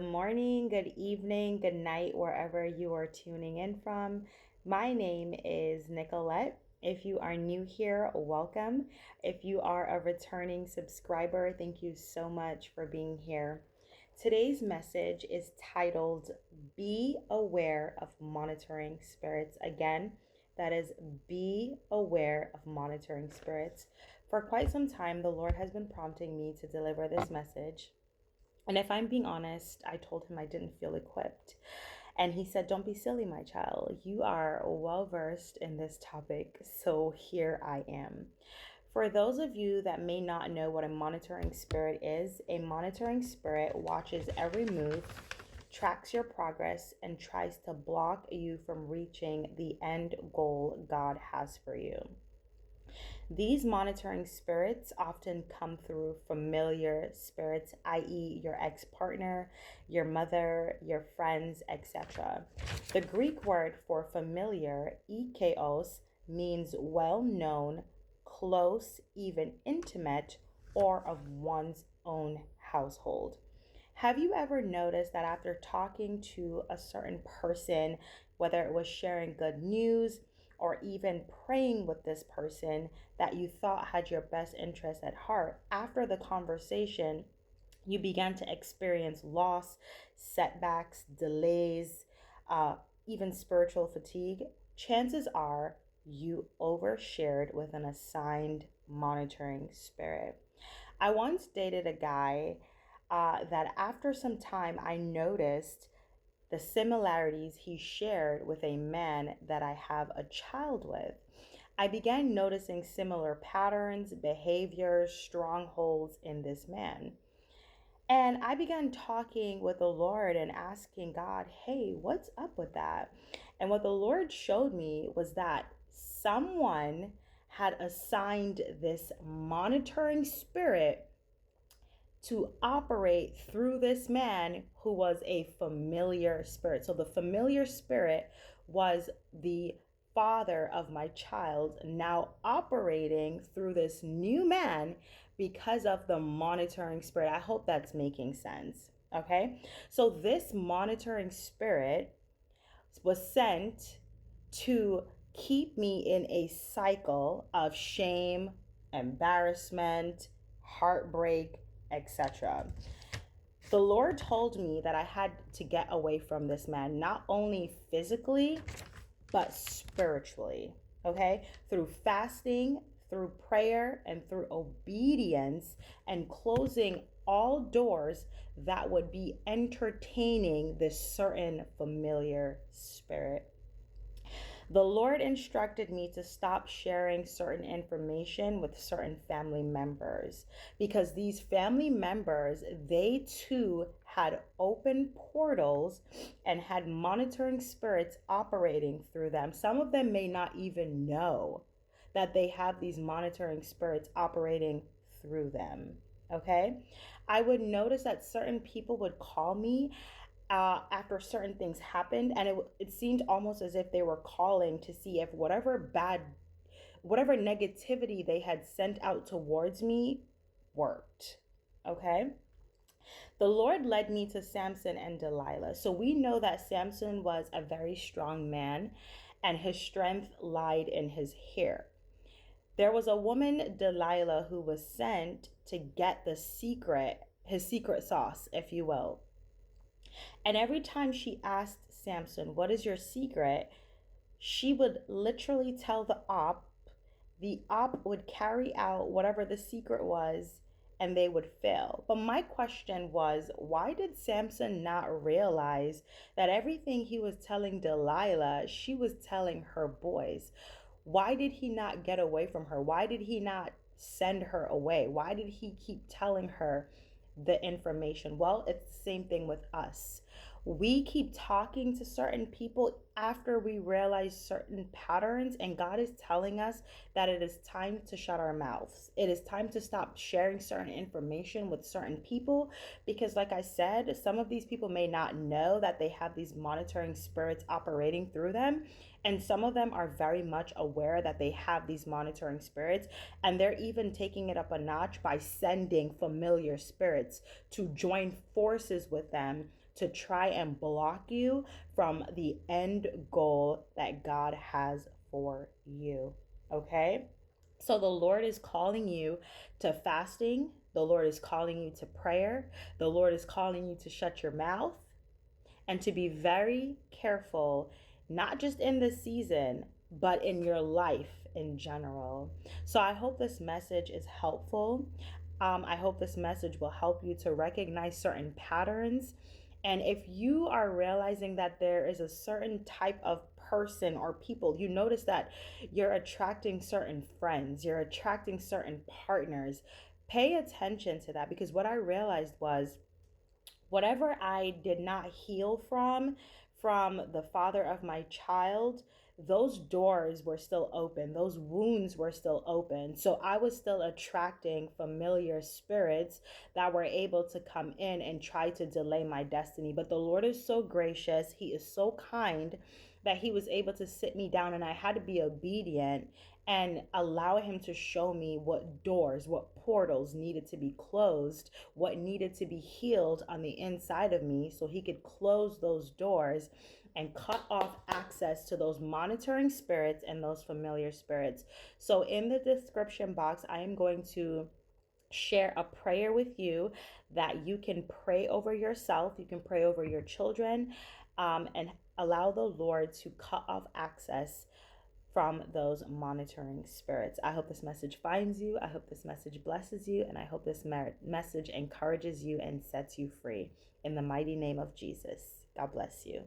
Good morning, good evening, good night, wherever you are tuning in from. My name is Nicolette. If you are new here, welcome. If you are a returning subscriber, thank you so much for being here. Today's message is titled Be Aware of Monitoring Spirits. Again, that is Be Aware of Monitoring Spirits. For quite some time, the Lord has been prompting me to deliver this message. And if I'm being honest, I told him I didn't feel equipped. And he said, Don't be silly, my child. You are well versed in this topic. So here I am. For those of you that may not know what a monitoring spirit is, a monitoring spirit watches every move, tracks your progress, and tries to block you from reaching the end goal God has for you. These monitoring spirits often come through familiar spirits, i.e., your ex partner, your mother, your friends, etc. The Greek word for familiar, ikaios, means well known, close, even intimate, or of one's own household. Have you ever noticed that after talking to a certain person, whether it was sharing good news or even praying with this person that you thought had your best interest at heart, after the conversation, you began to experience loss, setbacks, delays, even spiritual fatigue? Chances are you overshared with an assigned monitoring spirit. I once dated a guy that after some time I noticed the similarities he shared with a man that I have a child with. I began noticing similar patterns, behaviors, strongholds in this man. And I began talking with the Lord and asking God, hey, what's up with that? And what the Lord showed me was that someone had assigned this monitoring spirit to operate through this man who was a familiar spirit. So the familiar spirit was the father of my child, now operating through this new man because of the monitoring spirit. I hope that's making sense. Okay. So this monitoring spirit was sent to keep me in a cycle of shame, embarrassment, heartbreak, etc. The Lord told me that I had to get away from this man, not only physically, but spiritually. Okay? Through fasting, through prayer, and through obedience, and closing all doors that would be entertaining this certain familiar spirit. The Lord instructed me to stop sharing certain information with certain family members because these family members, they too had open portals and had monitoring spirits operating through them. Some of them may not even know that they have these monitoring spirits operating through them. Okay? I would notice that certain people would call me after certain things happened, and it seemed almost as if they were calling to see if whatever negativity they had sent out towards me worked. Okay. The Lord led me to Samson and Delilah. So we know that Samson was a very strong man and his strength lied in his hair. There was a woman, Delilah, who was sent to get his secret sauce, if you will. And every time she asked Samson, What is your secret? She would literally tell the op would carry out whatever the secret was, and they would fail. But my question was, why did Samson not realize that everything he was telling Delilah, she was telling her boys? Why did he not get away from her? Why did he not send her away? Why did he keep telling her the information? Well, it's the same thing with us. We keep talking to certain people after we realize certain patterns, and God is telling us that it is time to shut our mouths. It is time to stop sharing certain information with certain people because, like I said, some of these people may not know that they have these monitoring spirits operating through them, and some of them are very much aware that they have these monitoring spirits, and they're even taking it up a notch by sending familiar spirits to join forces with them to try and block you from the end goal that God has for you. Okay? So the Lord is calling you to fasting. The Lord is calling you to prayer. The Lord is calling you to shut your mouth and to be very careful, not just in this season, but in your life in general. So I hope this message is helpful. I hope this message will help you to recognize certain patterns. And if you are realizing that there is a certain type of person or people, you notice that you're attracting certain friends, you're attracting certain partners, pay attention to that, because what I realized was whatever I did not heal from the father of my child, those doors were still open. Those wounds were still open. So I was still attracting familiar spirits that were able to come in and try to delay my destiny. But the Lord is so gracious. He is so kind that he was able to sit me down, and I had to be obedient and allow him to show me what doors, what portals needed to be closed, what needed to be healed on the inside of me, so he could close those doors and cut off access to those monitoring spirits and those familiar spirits. So in the description box, I am going to share a prayer with you that you can pray over yourself, you can pray over your children, and allow the Lord to cut off access from those monitoring spirits. I hope this message finds you. I hope this message blesses you. And I hope this message encourages you and sets you free. In the mighty name of Jesus. God bless you.